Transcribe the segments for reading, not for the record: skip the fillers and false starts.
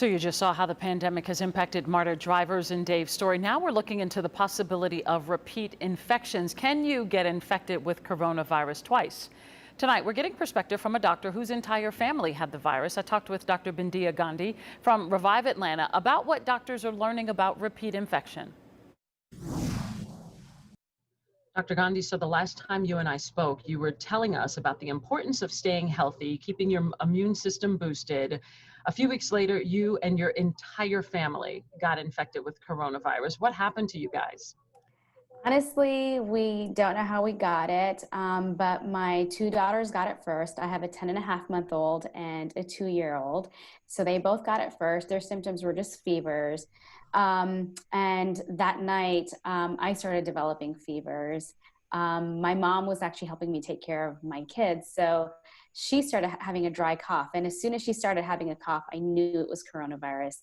So you just saw how the pandemic has impacted MARTA drivers in Dave's story. Now we're looking into the possibility of repeat infections. Can you get infected with coronavirus twice? Tonight, we're getting perspective from a doctor whose entire family had the virus. I talked with Dr. Bindiya Gandhi from Revive Atlanta about what doctors are learning about repeat infection. Dr. Gandhi, so the last time you and I spoke, you were telling us about the importance of staying healthy, keeping your immune system boosted. A few weeks later, you and your entire family got infected with coronavirus. What happened to you guys? Honestly, we don't know how we got it, but my two daughters got it first. I have a 10-and-a-half-month-old and a 2-year-old. So they both got it first. Their symptoms were just fevers. And that night, I started developing fevers. My mom was actually helping me take care of my kids. So she started having a dry cough. And as soon as she started having a cough, I knew it was coronavirus.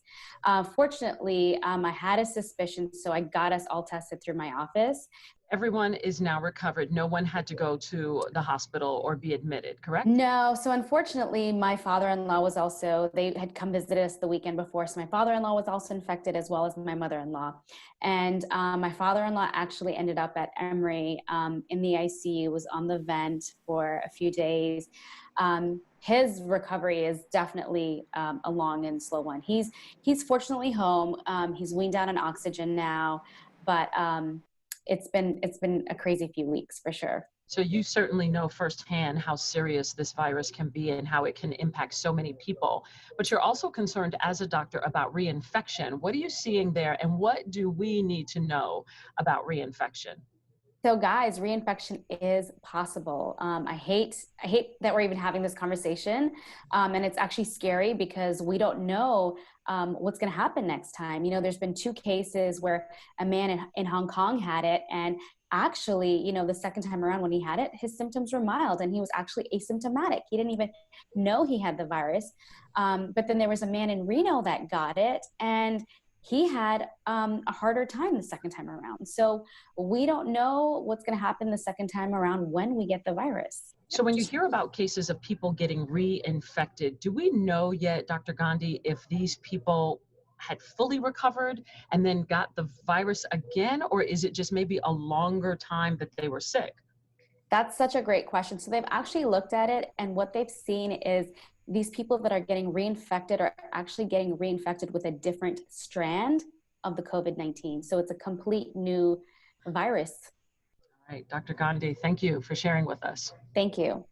Fortunately, I had a suspicion, so I got us all tested through my office. Everyone is now recovered. No one had to go to the hospital or be admitted, correct? No, so unfortunately, my father-in-law was also, they had come visit us the weekend before, so my father-in-law was also infected as well as my mother-in-law. And my father-in-law actually ended up at Emory in the ICU, was on the vent for a few days. His recovery is definitely a long and slow one. He's fortunately home. He's weaned down on oxygen now, but it's been a crazy few weeks for sure. So you certainly know firsthand how serious this virus can be and how it can impact so many people. But you're also concerned as a doctor about reinfection. What are you seeing there, and what do we need to know about reinfection? So guys, reinfection is possible. I hate that we're even having this conversation. And it's actually scary because we don't know what's going to happen next time. You know, there's been 2 cases where a man in Hong Kong had it, and actually, you know, the second time around when he had it, his symptoms were mild and he was actually asymptomatic. He didn't even know he had the virus. But then there was a man in Reno that got it, and he had a harder time the second time around. So we don't know what's going to happen the second time around when we get the virus. So when you hear about cases of people getting reinfected, do we know yet, Dr. Gandhi, if these people had fully recovered and then got the virus again, or is it just maybe a longer time that they were sick? That's such a great question. So they've actually looked at it, and what they've seen is these people that are getting reinfected are actually getting reinfected with a different strand of the COVID-19. So it's a complete new virus. All right, Dr. Gandhi, thank you for sharing with us. Thank you.